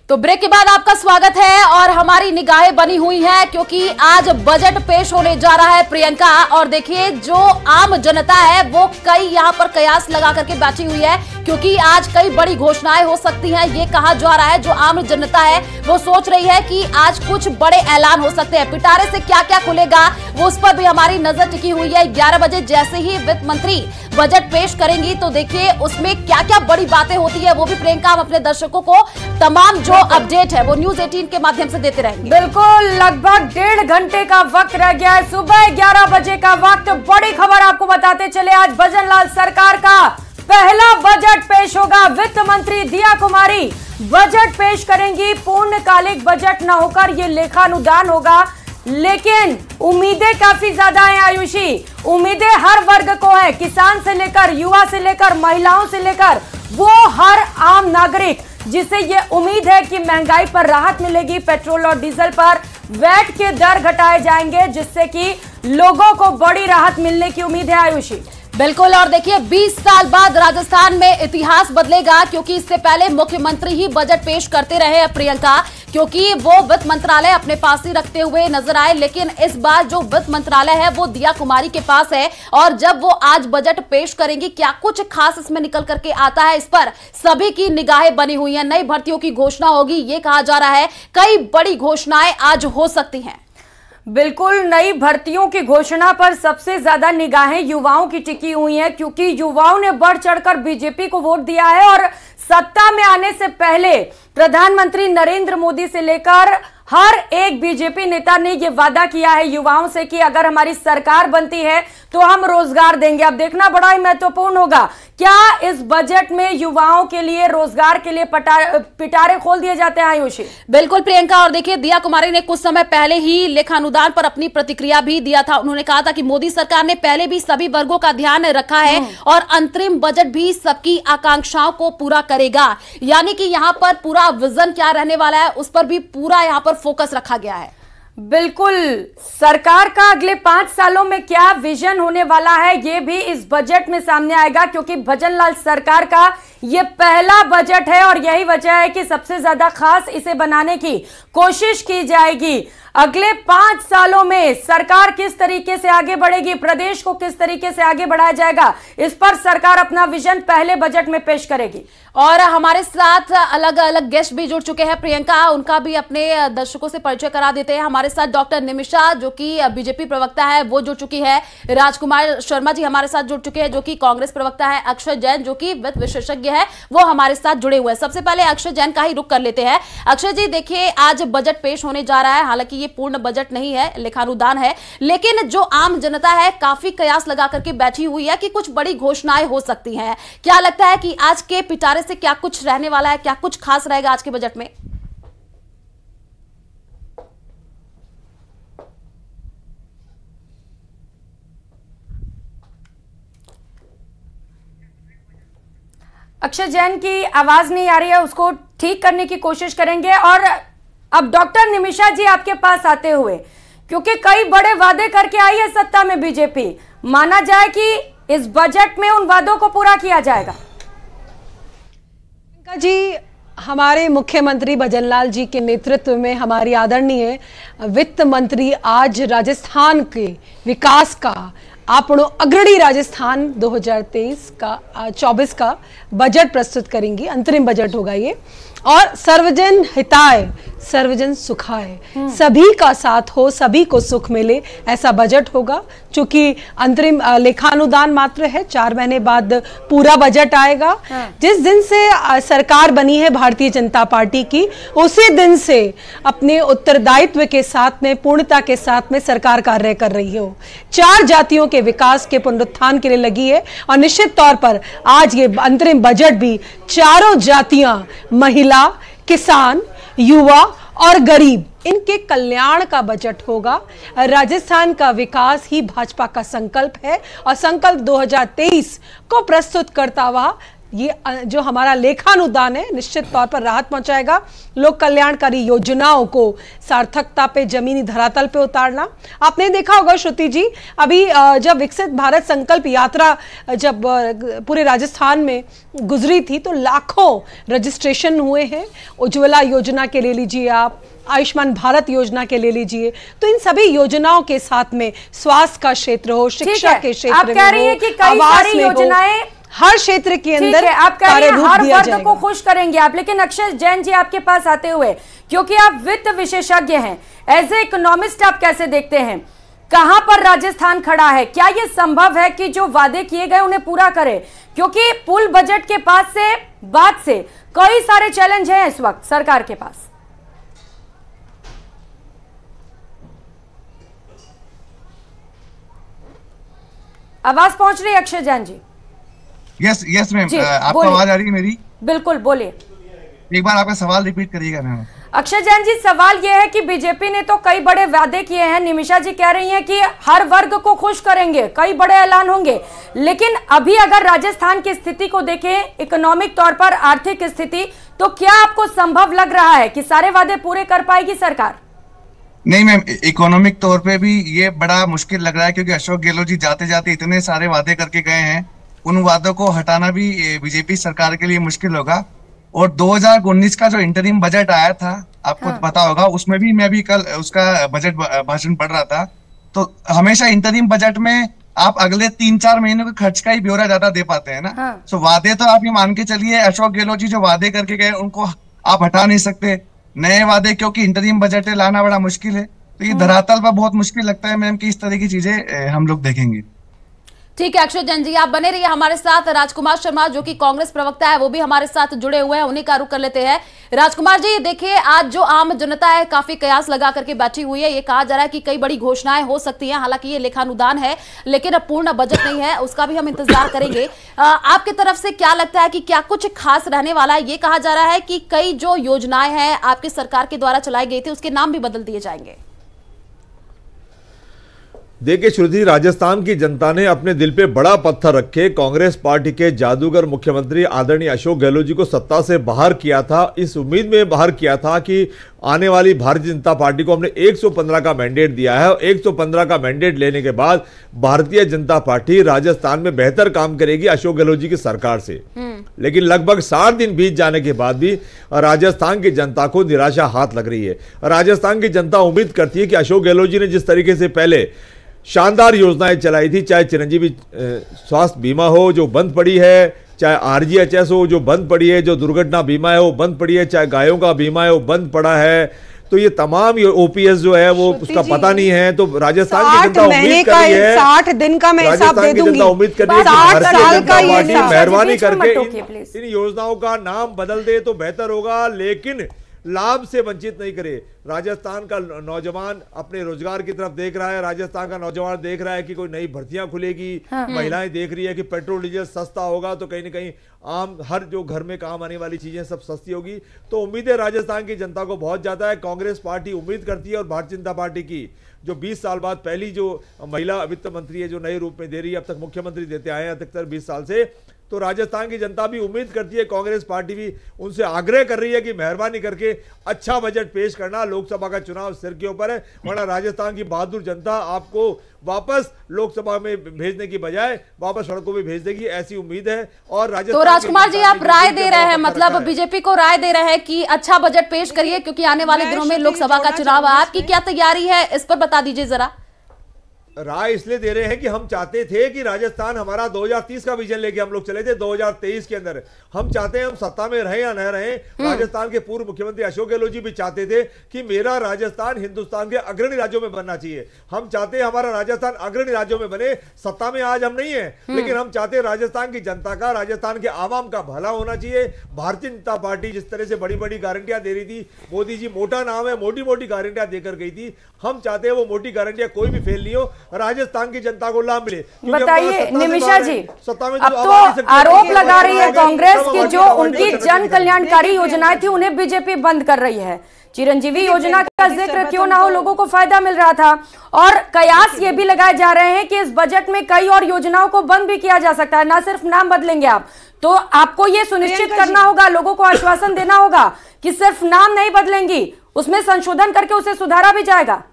तो ब्रेक के बाद आपका स्वागत है और हमारी निगाहें बनी हुई है क्योंकि आज बजट पेश होने जा रहा है प्रियंका। और देखिए जो आम जनता है वो कई यहाँ पर कयास लगा करके बैठी हुई है क्योंकि आज कई बड़ी घोषणाएं हो सकती हैं। ये कहा जा रहा है जो आम जनता है वो सोच रही है कि आज कुछ बड़े ऐलान हो सकते हैं। पिटारे से क्या क्या खुलेगा वो उस पर भी हमारी नजर टिकी हुई है। 11 बजे जैसे ही वित्त मंत्री बजट पेश करेंगी तो देखिए उसमें क्या क्या बड़ी बातें होती है वो भी प्रियंका हम अपने दर्शकों को तमाम जो अपडेट है वो न्यूज 18 के माध्यम से देते रहेंगे। बिल्कुल, लगभग 1.5 घंटे का वक्त रह गया है, सुबह 11 बजे का वक्त। बड़ी खबर आपको बताते चले, आज भजनलाल सरकार का पहला बजट पेश होगा। वित्त मंत्री दिया कुमारी बजट पेश करेंगी। पूर्णकालिक बजट न होकर ये लेखानुदान होगा, लेकिन उम्मीदें काफी ज्यादा हैं आयुषी। उम्मीदें हर वर्ग को है, किसान से लेकर युवा से लेकर महिलाओं से लेकर वो हर आम नागरिक जिसे ये उम्मीद है कि महंगाई पर राहत मिलेगी। पेट्रोल और डीजल पर वैट के दर घटाए जाएंगे जिससे कि लोगों को बड़ी राहत मिलने की उम्मीद है आयुषी। बिल्कुल, और देखिए 20 साल बाद राजस्थान में इतिहास बदलेगा क्योंकि इससे पहले मुख्यमंत्री ही बजट पेश करते रहे प्रियंका, क्योंकि वो वित्त मंत्रालय अपने पास ही रखते हुए नजर आए। लेकिन इस बार जो वित्त मंत्रालय है वो दिया कुमारी के पास है और जब वो आज बजट पेश करेंगी क्या कुछ खास इसमें निकल करके आता है, इस पर सभी की निगाहें बनी हुई है। नई भर्तियों की घोषणा होगी ये कहा जा रहा है, कई बड़ी घोषणाएं आज हो सकती हैं। बिल्कुल, नई भर्तियों की घोषणा पर सबसे ज्यादा निगाहें युवाओं की टिकी हुई हैं क्योंकि युवाओं ने बढ़ चढ़कर बीजेपी को वोट दिया है और सत्ता में आने से पहले प्रधानमंत्री नरेंद्र मोदी से लेकर हर एक बीजेपी नेता ने यह वादा किया है युवाओं से कि अगर हमारी सरकार बनती है तो हम रोजगार देंगे। अब देखना बड़ा ही महत्वपूर्ण होगा, क्या इस बजट में युवाओं के लिए रोजगार के लिए पिटारे खोल दिए जाते हैं आयुषी? बिल्कुल प्रियंका, और देखिए दिया कुमारी ने कुछ समय पहले ही लेखानुदान पर अपनी प्रतिक्रिया भी दिया था। उन्होंने कहा था कि मोदी सरकार ने पहले भी सभी वर्गों का ध्यान रखा है और अंतरिम बजट भी सबकी आकांक्षाओं को पूरा करेगा। यानी कि यहाँ पर पूरा विजन क्या रहने वाला है उस पर भी पूरा यहाँ पर फोकस रखा गया है। बिल्कुल, सरकार का अगले 5 सालों में क्या विजन होने वाला है ये भी इस बजट में सामने आएगा क्योंकि भजनलाल सरकार का ये पहला बजट है और यही वजह है कि सबसे ज्यादा खास इसे बनाने की कोशिश की जाएगी। अगले 5 सालों में सरकार किस तरीके से आगे बढ़ेगी, प्रदेश को किस तरीके से आगे बढ़ाया जाएगा, इस पर सरकार अपना विजन पहले बजट में पेश करेगी। और हमारे साथ अलग अलग गेस्ट भी जुड़ चुके हैं प्रियंका, उनका भी अपने दर्शकों से परिचय करा देते हैं। हमारे साथ डॉक्टर निमिषा जो कि बीजेपी प्रवक्ता है वो जुड़ चुकी है, राजकुमार शर्मा जी हमारे साथ जुड़ चुके हैं जो कि कांग्रेस प्रवक्ता है, अक्षय जैन जो कि वित्त विशेषज्ञ है वो हमारे साथ जुड़े हुए हैं। सबसे पहले अक्षय जैन का ही रुख कर लेते हैं। अक्षय जी देखिए आज बजट पेश होने जा रहा है, हालांकि ये पूर्ण बजट नहीं है, लेखानुदान है, लेकिन जो आम जनता है काफी कयास लगा करके बैठी हुई है कि कुछ बड़ी घोषणाएं हो सकती हैं। क्या लगता है कि आज के पिटारे से क्या कुछ रहने वाला है, क्या कुछ खास रहेगा आज के बजट में? अक्षय जैन की आवाज नहीं आ रही है, उसको ठीक करने की कोशिश करेंगे। और अब डॉक्टर निमिषा जी आपके पास आते हुए, क्योंकि कई बड़े वादे करके आई है सत्ता में बीजेपी, माना जाए कि इस बजट में उन वादों को पूरा किया जाएगा? जी, हमारे मुख्यमंत्री भजनलाल जी के नेतृत्व में हमारी आदरणीय वित्त मंत्री आज राजस्थान के विकास का आपनो अग्रणी राजस्थान 2023 का 24 का बजट प्रस्तुत करेंगी। अंतरिम बजट होगा ये और सर्वजन हिताय सर्वजन सुखाय, सभी का साथ हो, सभी को सुख मिले, ऐसा बजट होगा। चूंकि अंतरिम लेखानुदान मात्र है, 4 महीने बाद पूरा बजट आएगा। जिस दिन से सरकार बनी है भारतीय जनता पार्टी की, उसी दिन से अपने उत्तरदायित्व के साथ में, पूर्णता के साथ में सरकार कार्य कर रही हो। 4 जातियों के विकास के पुनरुत्थान के लिए लगी है और निश्चित तौर पर आज ये अंतरिम बजट भी चारों जातियां, महिला, किसान, युवा और गरीब, इनके कल्याण का बजट होगा। राजस्थान का विकास ही भाजपा का संकल्प है और संकल्प 2023 को प्रस्तुत करता हुआ ये जो हमारा लेखानुदान है निश्चित तौर पर राहत पहुंचाएगा। लोक कल्याणकारी योजनाओं को सार्थकता पे, जमीनी धरातल पे उतारना। आपने देखा होगा श्रुति जी, अभी जब विकसित भारत संकल्प यात्रा जब पूरे राजस्थान में गुजरी थी तो लाखों रजिस्ट्रेशन हुए हैं। उज्ज्वला योजना के ले लीजिए आप, आयुष्मान भारत योजना के ले लीजिए, तो इन सभी योजनाओं के साथ में स्वास्थ्य का क्षेत्र हो, शिक्षा के क्षेत्र में हो, आवास में हो, हर क्षेत्र के अंदर आप कह रही हैं हर वर्ग को खुश करेंगे आप। लेकिन अक्षय जैन जी आपके पास आते हुए, क्योंकि आप वित्त विशेषज्ञ हैं, एज ए इकोनॉमिस्ट आप कैसे देखते हैं, कहां पर राजस्थान खड़ा है? क्या यह संभव है कि जो वादे किए गए उन्हें पूरा करे? क्योंकि पुल बजट के पास से बाद से कई सारे चैलेंज हैं इस वक्त सरकार के पास। आवाज पहुंच रही है अक्षय जैन जी? यस मैम, आपको आवाज आ रही है मेरी? बिल्कुल, बोलिए। एक बार आपका सवाल रिपीट करिएगा मैम। अक्षय जैन जी, सवाल यह है कि बीजेपी ने तो कई बड़े वादे किए हैं, निमिषा जी कह रही हैं कि हर वर्ग को खुश करेंगे, कई बड़े ऐलान होंगे, लेकिन अभी अगर राजस्थान की स्थिति को देखें, इकोनॉमिक तौर पर आर्थिक स्थिति, तो क्या आपको संभव लग रहा है कि सारे वादे पूरे कर पाएगी सरकार? नहीं मैम, इकोनॉमिक तौर पे भी ये बड़ा मुश्किल लग रहा है, क्योंकि अशोक गहलोत जी जाते जाते इतने सारे वादे करके गए हैं, उन वादों को हटाना भी बीजेपी सरकार के लिए मुश्किल होगा। और 2019 का जो इंटरिम बजट आया था, आपको पता होगा, उसमें भी मैं भी कल उसका बजट भाषण पढ़ रहा था, तो हमेशा इंटरिम बजट में आप अगले 3-4 महीनों के खर्च का ही ब्यौरा ज्यादा दे पाते हैं ना। सो वादे तो आप ये मान के चलिए, अशोक गहलोत जी जो वादे करके गए उनको आप हटा नहीं सकते। नए वादे क्योंकि इंटरिम बजट लाना बड़ा मुश्किल है, तो ये धरातल पर बहुत मुश्किल लगता है मैम कि इस तरह की चीजें हम लोग देखेंगे। ठीक है अक्षय जैन जी, आप बने रहिए हमारे साथ। राजकुमार शर्मा जो कि कांग्रेस प्रवक्ता है वो भी हमारे साथ जुड़े हुए हैं, उन्हीं का रुख कर लेते हैं। राजकुमार जी, देखिए आज जो आम जनता है काफी कयास लगा करके बैठी हुई है। ये कहा जा रहा है कि कई बड़ी घोषणाएं हो सकती हैं, हालांकि ये लेखानुदान है लेकिन अब पूर्ण बजट नहीं है, उसका भी हम इंतजार करेंगे। आपकी तरफ से क्या लगता है कि क्या कुछ खास रहने वाला है? ये कहा जा रहा है कि कई जो योजनाएं हैं आपकी सरकार के द्वारा चलाई गई थी उसके नाम भी बदल दिए जाएंगे। देखिए श्रुति, राजस्थान की जनता ने अपने दिल पे बड़ा पत्थर रखे कांग्रेस पार्टी के जादूगर मुख्यमंत्री आदरणीय अशोक गहलोत जी को सत्ता से बाहर किया था। इस उम्मीद में बाहर किया था कि आने वाली भारतीय जनता पार्टी को हमने 115 का मैंडेट दिया है और 115 का मैंडेट लेने के बाद भारतीय जनता पार्टी राजस्थान में बेहतर काम करेगी अशोक गहलोत जी की सरकार से। लेकिन लगभग 60 दिन बीत जाने के बाद भी राजस्थान की जनता को निराशा हाथ लग रही है। राजस्थान की जनता उम्मीद करती है कि अशोक गहलोत जी ने जिस तरीके से पहले शानदार योजनाएं चलाई थी, चाहे चिरंजीवी स्वास्थ्य बीमा हो जो बंद पड़ी है, चाहे आरजीएचएस हो जो बंद पड़ी है, जो दुर्घटना बीमा है वो बंद पड़ी है, चाहे गायों का बीमा है वो बंद पड़ा है, तो ये तमाम ओपीएस जो है वो उसका पता नहीं है। तो राजस्थान की जनता उम्मीद कर रही है, 60 दिन का मैं हिसाब दे दूंगी, उम्मीद कर रही है कि भारतीय जनता पार्टी मेहरबानी करके इन योजनाओं का नाम बदल दे तो बेहतर होगा, लेकिन लाभ से वंचित नहीं करे। राजस्थान का नौजवान अपने रोजगार की तरफ देख रहा है, राजस्थान का नौजवान देख रहा है कि कोई नई भर्तियां खुलेगी, महिलाएं देख रही है कि पेट्रोल डीजल सस्ता होगा तो कहीं ना कहीं आम हर जो घर में काम आने वाली चीजें सब सस्ती होगी। तो उम्मीद है राजस्थान की जनता को बहुत ज्यादा है। कांग्रेस पार्टी उम्मीद करती है और भारतीय जनता पार्टी की जो 20 साल बाद पहली जो महिला वित्त मंत्री है जो नए रूप में दे रही है, अब तक मुख्यमंत्री देते आए हैं अधिकतर 20 साल से, तो राजस्थान की जनता भी उम्मीद करती है, कांग्रेस पार्टी भी उनसे आग्रह कर रही है कि मेहरबानी करके अच्छा बजट पेश करना। लोकसभा का चुनाव सिर के ऊपर है, वरना राजस्थान की बहादुर जनता आपको वापस लोकसभा में भेजने की बजाय वापस सड़कों में भेज देगी, ऐसी उम्मीद है। और राजस्थान तो राजकुमार जी, आप राय दे रहे हैं, मतलब बीजेपी को राय दे रहे हैं कि अच्छा बजट पेश करिए क्योंकि आने वाले दिनों में लोकसभा का चुनाव है। आपकी क्या तैयारी है इस पर बता दीजिए जरा। राय इसलिए दे रहे हैं कि हम चाहते थे कि राजस्थान हमारा 2030 का विजन लेके हम लोग चले थे। 2023 के अंदर हम चाहते हैं हम सत्ता में रहे या न रहे, राजस्थान के पूर्व मुख्यमंत्री अशोक गहलोत जी भी चाहते थे कि मेरा राजस्थान हिंदुस्तान के अग्रणी राज्यों में बनना चाहिए। हम चाहते हैं हमारा राजस्थान अग्रणी राज्यों में बने। सत्ता में आज हम नहीं है, लेकिन हम चाहते हैं राजस्थान की जनता का, राजस्थान के आवाम का भला होना चाहिए। भारतीय जनता पार्टी जिस तरह से बड़ी बड़ी गारंटियां दे रही थी, मोदी जी मोटा नाम है, मोटी मोटी गारंटियां देकर गई थी, हम चाहते हैं वो मोटी गारंटियां कोई भी फेल नहीं हो, राजस्थान की जनता को लाभ मिले। बताइए निमिषा जी, अब तो आरोप लगा रही है कांग्रेस की जो उनकी जन कल्याणकारी योजनाएं थी उन्हें बीजेपी बंद कर रही है। चिरंजीवी योजना का जिक्र क्यों ना हो, लोगों को फायदा मिल रहा था। और कयास ये भी लगाए जा रहे हैं कि इस बजट में कई और योजनाओं को बंद भी किया जा सकता है, ना सिर्फ नाम बदलेंगे आप, तो आपको ये सुनिश्चित करना होगा, लोगों को आश्वासन देना होगा कि सिर्फ नाम नहीं बदलेंगी, उसमें संशोधन करके उसे सुधारा भी जाएगा।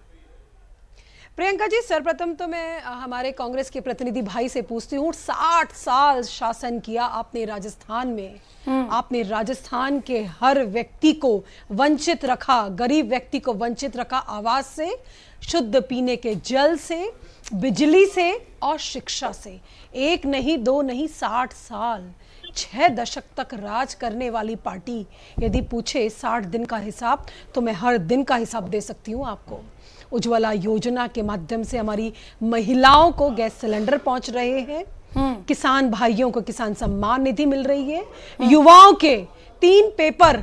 प्रियंका जी, सर्वप्रथम तो मैं हमारे कांग्रेस के प्रतिनिधि भाई से पूछती हूँ, 60 साल शासन किया आपने राजस्थान में, आपने राजस्थान के हर व्यक्ति को वंचित रखा, गरीब व्यक्ति को वंचित रखा, आवास से, शुद्ध पीने के जल से, बिजली से और शिक्षा से। एक नहीं, दो नहीं, 60 साल, 6 दशक तक राज करने वाली पार्टी यदि पूछे 60 दिन का हिसाब, तो मैं हर दिन का हिसाब दे सकती हूँ आपको। उज्ज्वला योजना के माध्यम से हमारी महिलाओं को गैस सिलेंडर पहुंच रहे हैं, किसान भाइयों को किसान सम्मान निधि मिल रही है, युवाओं के 3 पेपर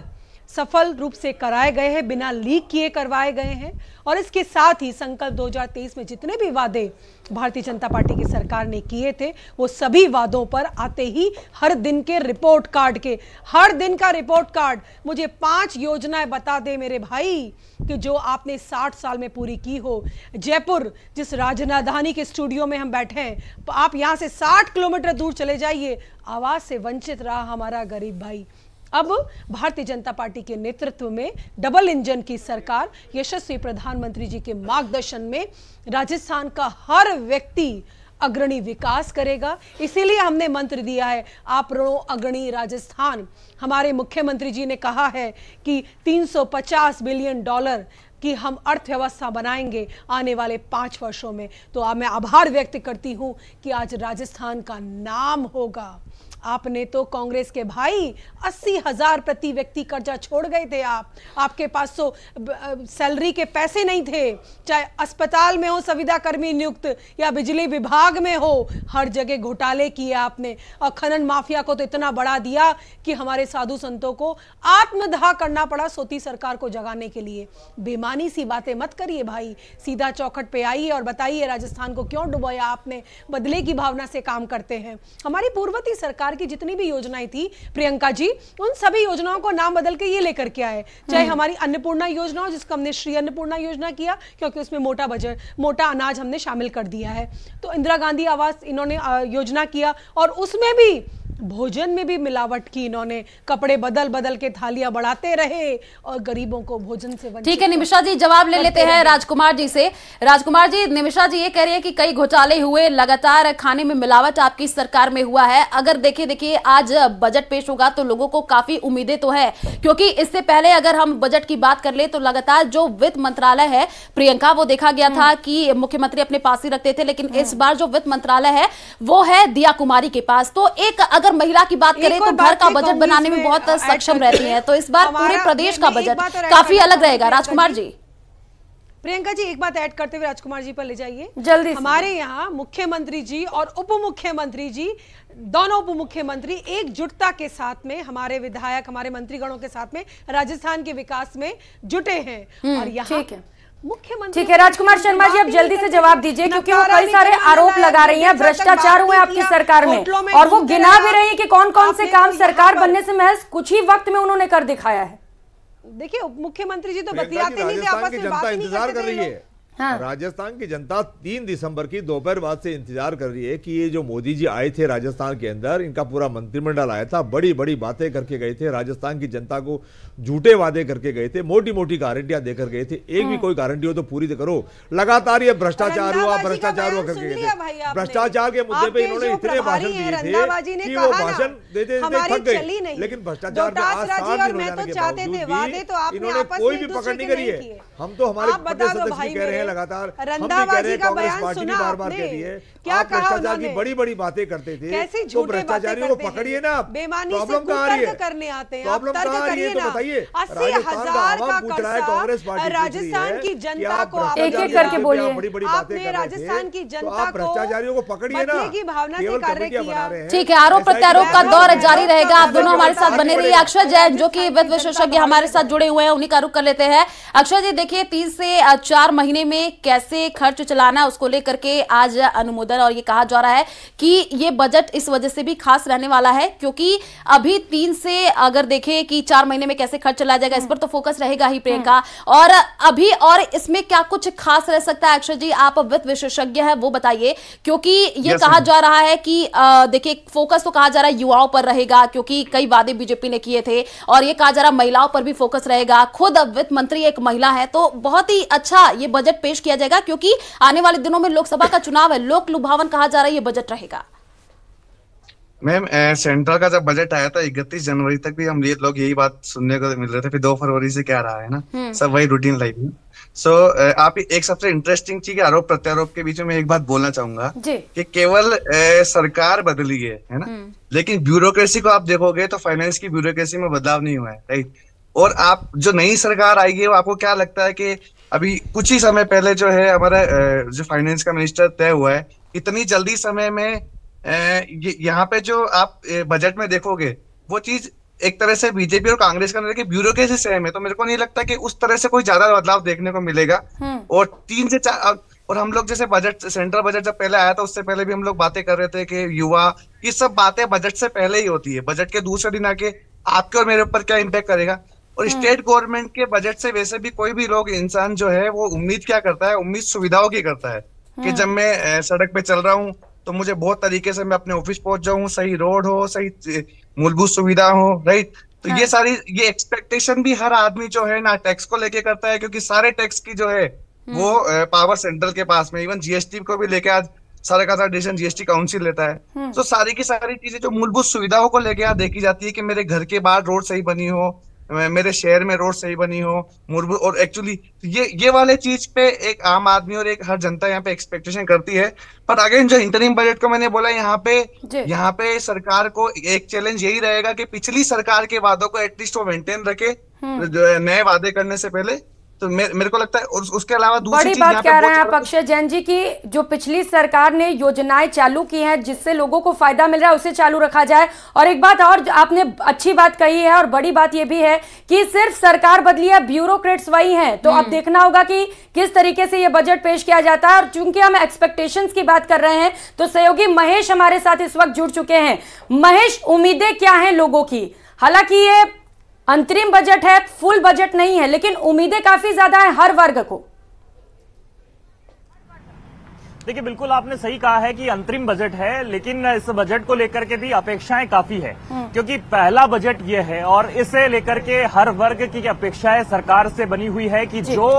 सफल रूप से कराए गए हैं, बिना लीक किए करवाए गए हैं। और इसके साथ ही संकल्प 2023 में जितने भी वादे भारतीय जनता पार्टी की सरकार ने किए थे, वो सभी वादों पर आते ही हर दिन के रिपोर्ट कार्ड के, हर दिन का रिपोर्ट कार्ड, मुझे 5 योजनाएं बता दे मेरे भाई कि जो आपने 60 साल में पूरी की हो। जयपुर, जिस राजधानी के स्टूडियो में हम बैठे हैं, आप यहां से 60 किलोमीटर दूर चले जाइए, आवाज से वंचित रहा हमारा गरीब भाई। अब भारतीय जनता पार्टी के नेतृत्व में डबल इंजन की सरकार, यशस्वी प्रधानमंत्री जी के मार्गदर्शन में राजस्थान का हर व्यक्ति अग्रणी विकास करेगा। इसीलिए हमने मंत्र दिया है, आप रणो अग्रणी राजस्थान। हमारे मुख्यमंत्री जी ने कहा है कि $350 बिलियन कि हम अर्थव्यवस्था बनाएंगे आने वाले 5 वर्षों में। तो मैं आभार व्यक्त करती हूं कि आज राजस्थान का नाम होगा। आपने तो कांग्रेस के भाई 80,000 प्रति व्यक्ति कर्जा छोड़ गए थे। आपके पास तो सैलरी के पैसे नहीं थे, चाहे अस्पताल में हो संविदा कर्मी नियुक्त या बिजली विभाग में हो, हर जगह घोटाले किए आपने। और खनन माफिया को तो इतना बढ़ा दिया कि हमारे साधु संतों को आत्मदाह करना पड़ा सोती सरकार को जगाने के लिए। बेमानी सी बातें मत करिए भाई, सीधा चौखट पे आइए और बताइए राजस्थान को क्यों डुबाया आपने। बदले की भावना से काम करते हैं। हमारी पूर्ववर्ती सरकार की जितनी भी योजनाएं थी प्रियंका जी, उन सभी योजनाओं को नाम बदल के ये लेकर के आए। चाहे हमारी अन्नपूर्णा योजना हो, जिसको हमने श्री अन्नपूर्णा योजना किया क्योंकि उसमें मोटा बजट, मोटा अनाज हमने शामिल कर दिया है। तो इंदिरा गांधी आवास इन्होंने योजना किया और उसमें भी भोजन में भी मिलावट की इन्होंने। कपड़े बदल बदल के थालियां बढ़ाते रहे और गरीबों को भोजन से वंचित। ठीक है निमिषा जी, जवाब ले लेते हैं राजकुमार जी से। राजकुमार जी, निमिषा जी ये कह रही है कि कई घोटाले हुए, लगातार खाने में मिलावट आपकी सरकार में हुआ है। अगर देखिए आज बजट पेश होगा तो लोगों को काफी उम्मीदें तो है, क्योंकि इससे पहले अगर हम बजट की बात कर ले तो लगातार जो वित्त मंत्रालय है प्रियंका, वो देखा गया था कि मुख्यमंत्री अपने पास ही रखते थे, लेकिन इस बार जो वित्त मंत्रालय है वो है दिया कुमारी के पास। तो एक अगर महिला की बात करें तो घर का बजट बनाने में बहुत सक्षम रहती हैं, तो इस बार पूरे प्रदेश का बजट काफी अलग रहेगा। राजकुमार जी, प्रियंका जी एक बात ऐड करते हुए राजकुमार जी पर ले जाइए जल्दी। हमारे यहाँ मुख्यमंत्री जी और उप मुख्यमंत्री जी, दोनों उप मुख्यमंत्री एकजुटता के साथ में, हमारे विधायक, हमारे मंत्रीगणों के साथ में राजस्थान के विकास में जुटे हैं। और यहाँ मुख्यमंत्री, ठीक है राजकुमार शर्मा जी, अब जल्दी से जवाब दीजिए, क्योंकि वो कई सारे आरोप लगा रही हैं, भ्रष्टाचार हुए आपकी सरकार में, और वो गिना भी रही है कि कौन कौन से काम सरकार बनने से महज कुछ ही वक्त में उन्होंने कर दिखाया है। देखिए मुख्यमंत्री जी तो बतियाते नहीं थे, आपस में बात नहीं इंतजार कर रही है। हाँ। राजस्थान की जनता 3 दिसंबर की दोपहर बाद से इंतजार कर रही है कि ये जो मोदी जी आए थे राजस्थान के अंदर, इनका पूरा मंत्रिमंडल आया था, बड़ी बड़ी बातें करके गए थे, राजस्थान की जनता को झूठे वादे करके गए थे, मोटी मोटी गारंटियां देकर गए थे। एक भी कोई गारंटी हो तो पूरी तो करो। लगातार ये भ्रष्टाचार हुआ करके गए थे। भ्रष्टाचार के मुद्दे पे इन्होंने इतने भाषण दिए थे कि वो भाषण देते थक गए, लेकिन भ्ष्टाचार पे आज 7 दिन हो जाने के बावजूद भी इन्होंने कोई भी पकड़ नहीं करी है। हम तो हमारे सदस्य भी कह रहे हैं लगातार, हम भी कह रहे हैं, कांग्रेस पार्टी ने बार-बार कह रही है आप भ्रष्टाचार की बड़ी-बड़ी बातें करते थे, तो भ्रष्टाचारियों को पकड़िए ना। प्रॉब्लम कहाँ आ रही है? प्रॉब्लम कहाँ आ रही है तो बताइए। राजस्थान का आवाम पूछ रहा है, कांग्रेस पार्टी राजस्थान की जनता को एक एक करके बोलिए। बड़ी-बड़ी बातें कर राजस्थान की जनता को आप भ्रष्टाचारियों को पकड़िए ना, की भावना से कार्य किया। ठीक है, आरोप प्रत्यारोप का दौर जारी रहेगा। आप दोनों हमारे साथ बने रहिए। अक्षय जैन जो कि वित्त विशेषज्ञ हमारे साथ जुड़े हुए हैं, उन्हीं का रुख कर लेते हैं। अक्षय जी देखिए, 3 से 4 महीने में कैसे खर्च चलाना है उसको लेकर के आज अनुमोदन, और ये कहा जा रहा है कि ये बजट इस वजह से भी खास रहने वाला है क्योंकि अभी 3 से अगर देखें कि 4 महीने में कैसे खर्च चलाया जाएगा इस पर तो फोकस रहेगा ही प्रियंका। और अभी और इसमें क्या कुछ खास रह सकता है? अक्षय जी, आप वित्त विशेषज्ञ हैं, वो बताइए, क्योंकि ये कहा जा रहा है कि देखिए फोकस तो कहा जा रहा है युवाओं पर रहेगा क्योंकि कई वादे बीजेपी ने किए थे, और ये कहा जा रहा है महिलाओं पर भी फोकस रहेगा। खुद वित्त मंत्री एक महिला है, तो बहुत ही अच्छा ये बजट पेश किया जाएगा क्योंकि आने वाले दिनों में लोकसभा का चुनाव है, लोक लुभावन कहा जा रहा है ये बजट रहेगा। मैम, सेंट्रल का जब बजट आया था 31 जनवरी तक भी हम लोग यही बात सुनने को मिल रहे थे, फिर 2 फरवरी से क्या रहा है ना, सब वही रूटीन लाइफ में। सो आप एक सबसे इंटरेस्टिंग चीज आरोप प्रत्यारोप के बीच में एक बात बोलना चाहूंगा कि केवल सरकार बदली है ना, लेकिन ब्यूरोक्रेसी को आप देखोगे तो फाइनेंस की ब्यूरोक्रेसी में बदलाव नहीं हुआ है, राइट। और आप जो नई सरकार आई है वो आपको क्या लगता है कि अभी कुछ ही समय पहले जो है हमारा जो फाइनेंस का मिनिस्टर तय हुआ है, इतनी जल्दी समय में यहाँ पे जो आप बजट में देखोगे वो चीज एक तरह से बीजेपी और कांग्रेस का अंदर की ब्यूरोक्रेसी सेम है, तो मेरे को नहीं लगता कि उस तरह से कोई ज्यादा बदलाव देखने को मिलेगा। और 3 से 4 और हम लोग जैसे बजट, सेंट्रल बजट जब पहले आया था उससे पहले भी हम लोग बातें कर रहे थे कि युवा, ये सब बातें बजट से पहले ही होती है। बजट के दूसरे दिन आके आपके और मेरे ऊपर क्या इम्पैक्ट करेगा। और स्टेट गवर्नमेंट के बजट से वैसे भी कोई भी लोग, इंसान जो है वो उम्मीद क्या करता है, उम्मीद सुविधाओं की करता है कि जब मैं सड़क पे चल रहा हूँ तो मुझे बहुत तरीके से मैं अपने ऑफिस पहुंच जाऊं, सही रोड हो, सही मूलभूत सुविधा हो, राइट। तो ये सारी ये एक्सपेक्टेशन भी हर आदमी जो है ना टैक्स को लेके करता है, क्योंकि सारे टैक्स की जो है वो पावर सेंट्रल के पास में, इवन जीएसटी को भी लेके आज सारा का सारा डिसीजन जीएसटी काउंसिल लेता है। तो सारी की सारी चीजें जो मूलभूत सुविधाओं को लेके यहाँ देखी जाती है कि मेरे घर के बाहर रोड सही बनी हो, मेरे शहर में रोड सही बनी हो, मूलभूत। और एक्चुअली ये वाले चीज पे एक आम आदमी और एक हर जनता यहाँ पे एक्सपेक्टेशन करती है। पर अगेन जो इंटरिम बजट को मैंने बोला, यहाँ पे सरकार को एक चैलेंज यही रहेगा कि पिछली सरकार के वादों को एटलीस्ट वो मेंटेन रखे नए वादे करने से पहले। तो मेरे को लगता है उसके अलावा दूसरी बड़ी बात कह रहे हैं आप अक्षय जैन जी की जो पिछली सरकार ने योजनाएं चालू की हैं जिससे लोगों को फायदा मिल रहा है उसे चालू रखा जाए। और एक बात और आपने अच्छी बात कही है और बड़ी बात यह भी है कि सिर्फ सरकार बदली है, ब्यूरोक्रेट्स वही हैं। तो अब देखना होगा कि किस तरीके से यह बजट पेश किया जाता है। और चूंकि हम एक्सपेक्टेशंस की बात कर रहे हैं तो सहयोगी महेश हमारे साथ इस वक्त जुड़ चुके हैं। महेश, उम्मीदें क्या हैं लोगों की? हालांकि ये अंतरिम बजट है, फुल बजट नहीं है, लेकिन उम्मीदें काफी ज्यादा है हर वर्ग को। देखिए, बिल्कुल आपने सही कहा है कि अंतरिम बजट है, लेकिन इस बजट को लेकर के भी अपेक्षाएं काफी है क्योंकि पहला बजट ये है और इसे लेकर के हर वर्ग की अपेक्षाएं सरकार से बनी हुई है कि जो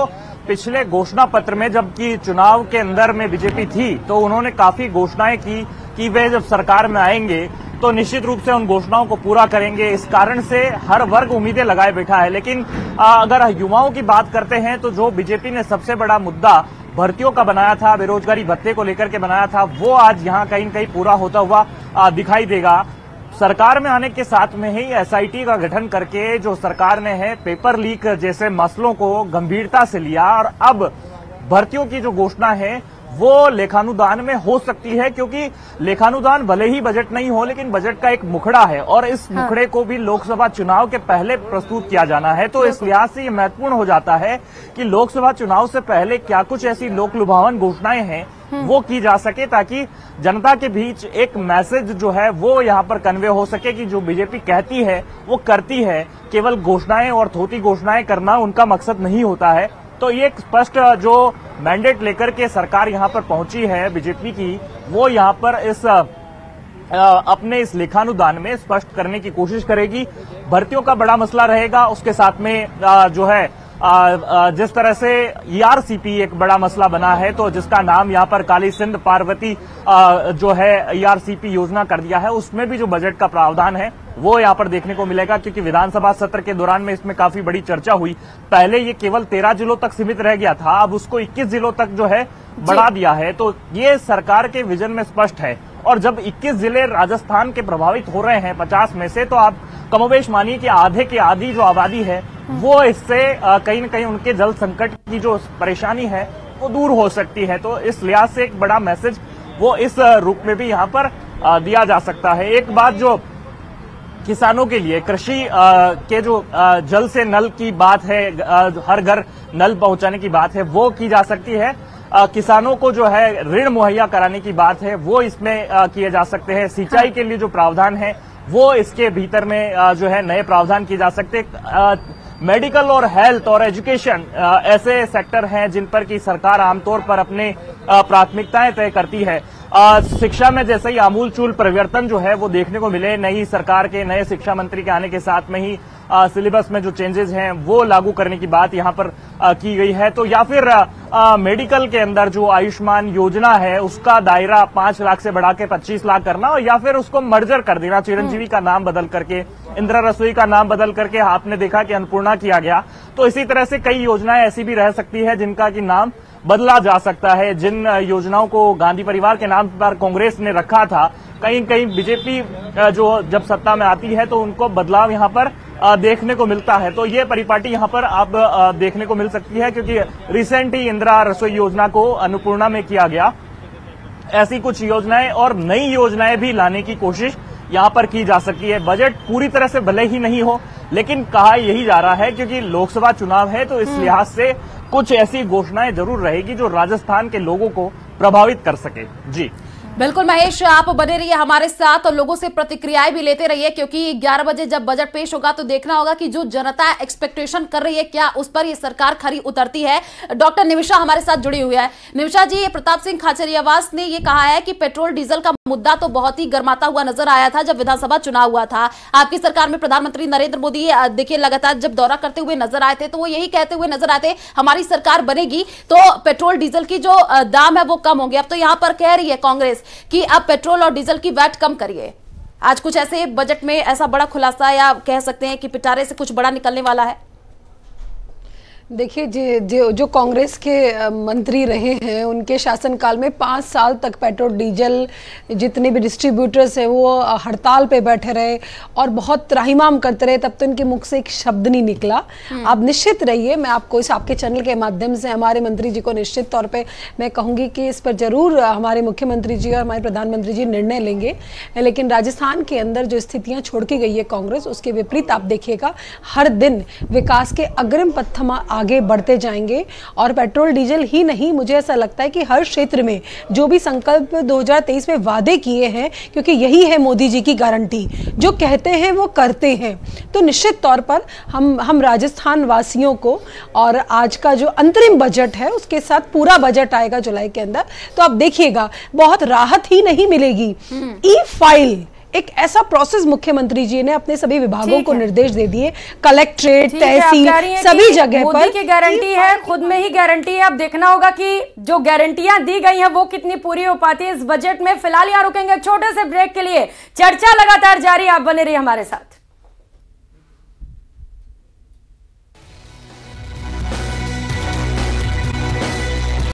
पिछले घोषणा पत्र में जबकि चुनाव के अंदर में बीजेपी थी तो उन्होंने काफी घोषणाएं की कि वे जब सरकार में आएंगे तो निश्चित रूप से उन घोषणाओं को पूरा करेंगे। इस कारण से हर वर्ग उम्मीदें लगाए बैठा है। लेकिन अगर युवाओं की बात करते हैं तो जो बीजेपी ने सबसे बड़ा मुद्दा भर्तियों का बनाया था, बेरोजगारी भत्ते को लेकर के बनाया था, वो आज यहाँ कहीं न कहीं पूरा होता हुआ दिखाई देगा। सरकार में आने के साथ में ही एसआईटी का गठन करके जो सरकार ने है पेपर लीक जैसे मसलों को गंभीरता से लिया और अब भर्तियों की जो घोषणा है वो लेखानुदान में हो सकती है क्योंकि लेखानुदान भले ही बजट नहीं हो लेकिन बजट का एक मुखड़ा है और इस मुखड़े को भी लोकसभा चुनाव के पहले प्रस्तुत किया जाना है। तो इस लिहाज से ये महत्वपूर्ण हो जाता है कि लोकसभा चुनाव से पहले क्या कुछ ऐसी लोक लुभावन घोषणाएं हैं वो की जा सके ताकि जनता के बीच एक मैसेज जो है वो यहाँ पर कन्वे हो सके कि जो बीजेपी कहती है वो करती है, केवल घोषणाएं और थोती घोषणाएं करना उनका मकसद नहीं होता है। तो ये एक स्पष्ट जो मैंडेट लेकर के सरकार यहाँ पर पहुंची है बीजेपी की, वो यहाँ पर इस अपने इस लेखानुदान में स्पष्ट करने की कोशिश करेगी। भर्तियों का बड़ा मसला रहेगा, उसके साथ में जो है जिस तरह से ईआरसीपी एक बड़ा मसला बना है तो जिसका नाम यहाँ पर काली सिंध पार्वती जो है ईआरसीपी योजना कर दिया है, उसमें भी जो बजट का प्रावधान है वो यहाँ पर देखने को मिलेगा क्योंकि विधानसभा सत्र के दौरान में इसमें काफी बड़ी चर्चा हुई। पहले ये केवल 13 जिलों तक सीमित रह गया था, अब उसको 21 जिलों तक जो है बढ़ा दिया है। तो ये सरकार के विजन में स्पष्ट है और जब 21 जिले राजस्थान के प्रभावित हो रहे हैं 50 में से, तो आप कमोबेश मानिए कि आधे की आधी जो आबादी है वो इससे कहीं न कहीं उनके जल संकट की जो परेशानी है वो दूर हो सकती है। तो इस लिहाज से एक बड़ा मैसेज वो इस रूप में भी यहाँ पर दिया जा सकता है। एक बात जो किसानों के लिए कृषि के जो जल से नल की बात है, हर घर नल पहुंचाने की बात है, वो की जा सकती है। किसानों को जो है ऋण मुहैया कराने की बात है वो इसमें किए जा सकते हैं। सिंचाई के लिए जो प्रावधान है वो इसके भीतर में जो है नए प्रावधान किए जा सकते हैं। मेडिकल और हेल्थ और एजुकेशन ऐसे सेक्टर हैं जिन पर की सरकार आमतौर पर अपने प्राथमिकताएं तय करती है। शिक्षा में जैसे ही आमूलचूल परिवर्तन जो है वो देखने को मिले, नई सरकार के नए शिक्षा मंत्री के आने के साथ में ही सिलेबस में जो चेंजेस हैं वो लागू करने की बात यहां पर की गई है। तो या फिर मेडिकल के अंदर जो आयुष्मान योजना है उसका दायरा 5 लाख से बढ़ा के 25 लाख करना, और या फिर उसको मर्जर कर देना, चिरंजीवी का नाम बदल करके इंदिरा रसोई का नाम बदल करके आपने देखा कि अन्नपूर्णा किया गया। तो इसी तरह से कई योजनाएं ऐसी भी रह सकती है जिनका कि नाम बदला जा सकता है। जिन योजनाओं को गांधी परिवार के नाम पर कांग्रेस ने रखा था, कहीं कहीं बीजेपी जो जब सत्ता में आती है तो उनको बदलाव यहां पर देखने को मिलता है। तो ये परिपाटी यहां पर आप देखने को मिल सकती है, क्योंकि रिसेंट ही इंदिरा रसोई योजना को अन्नपूर्णा में किया गया। ऐसी कुछ योजनाएं और नई योजनाएं भी लाने की कोशिश यहां पर की जा सकती है। बजट पूरी तरह से भले ही नहीं हो, लेकिन कहा यही जा रहा है क्योंकि लोकसभा चुनाव है तो इस लिहाज से कुछ ऐसी घोषणाएं जरूर रहेगी जो राजस्थान के लोगों को प्रभावित कर सके। जी बिल्कुल महेश, आप बने रहिए हमारे साथ और लोगों से प्रतिक्रियाएं भी लेते रहिए, क्योंकि 11 बजे जब बजट पेश होगा तो देखना होगा कि जो जनता एक्सपेक्टेशन कर रही है क्या उस पर ये सरकार खरी उतरती है। डॉक्टर निमिषा हमारे साथ जुड़ी हुई है। निमिषा जी, प्रताप सिंह खाचरियावास ने ये कहा है कि पेट्रोल डीजल का मुद्दा तो बहुत ही गर्माता हुआ नजर आया था जब विधानसभा चुनाव हुआ था। आपकी सरकार में प्रधानमंत्री नरेंद्र मोदी देखिए लगातार जब दौरा करते हुए नजर आए थे तो वो यही कहते हुए नजर आए थे हमारी सरकार बनेगी तो पेट्रोल डीजल की जो दाम है वो कम होंगे। अब तो यहाँ पर कह रही है कांग्रेस कि अब पेट्रोल और डीजल की वैट कम करिए। आज कुछ ऐसे बजट में ऐसा बड़ा खुलासा या कह सकते हैं कि पिटारे से कुछ बड़ा निकलने वाला है। देखिए, जो कांग्रेस के मंत्री रहे हैं उनके शासनकाल में 5 साल तक पेट्रोल डीजल जितने भी डिस्ट्रीब्यूटर्स हैं वो हड़ताल पे बैठे रहे और बहुत त्राहिमाम करते रहे, तब तो इनके मुख से एक शब्द नहीं निकला। आप निश्चित रहिए, मैं आपको इस आपके चैनल के माध्यम से हमारे मंत्री जी को निश्चित तौर पे मैं कहूँगी कि इस पर जरूर हमारे मुख्यमंत्री जी और हमारे प्रधानमंत्री जी निर्णय लेंगे। लेकिन राजस्थान के अंदर जो स्थितियाँ छोड़ के गई है कांग्रेस, उसके विपरीत आप देखिएगा हर दिन विकास के अग्रिम पथ आगे बढ़ते जाएंगे। और पेट्रोल डीजल ही नहीं, मुझे ऐसा लगता है कि हर क्षेत्र में जो भी संकल्प 2023 में वादे किए हैं, क्योंकि यही है मोदी जी की गारंटी, जो कहते हैं वो करते हैं। तो निश्चित तौर पर हम राजस्थान वासियों को, और आज का जो अंतरिम बजट है उसके साथ पूरा बजट आएगा जुलाई के अंदर, तो आप देखिएगा बहुत राहत ही नहीं मिलेगी। ई फाइल एक ऐसा प्रोसेस मुख्यमंत्री जी ने अपने सभी विभागों को निर्देश दे दिए, कलेक्ट्रेट, तहसील, सभी जगह पर मोदी की गारंटी है, खुद में ही गारंटी है। अब देखना होगा कि जो गारंटियां दी गई हैं वो कितनी पूरी हो पाती है इस बजट में। फिलहाल यहाँ रुकेंगे छोटे से ब्रेक के लिए, चर्चा लगातार जारी, आप बने रहिए हमारे साथ।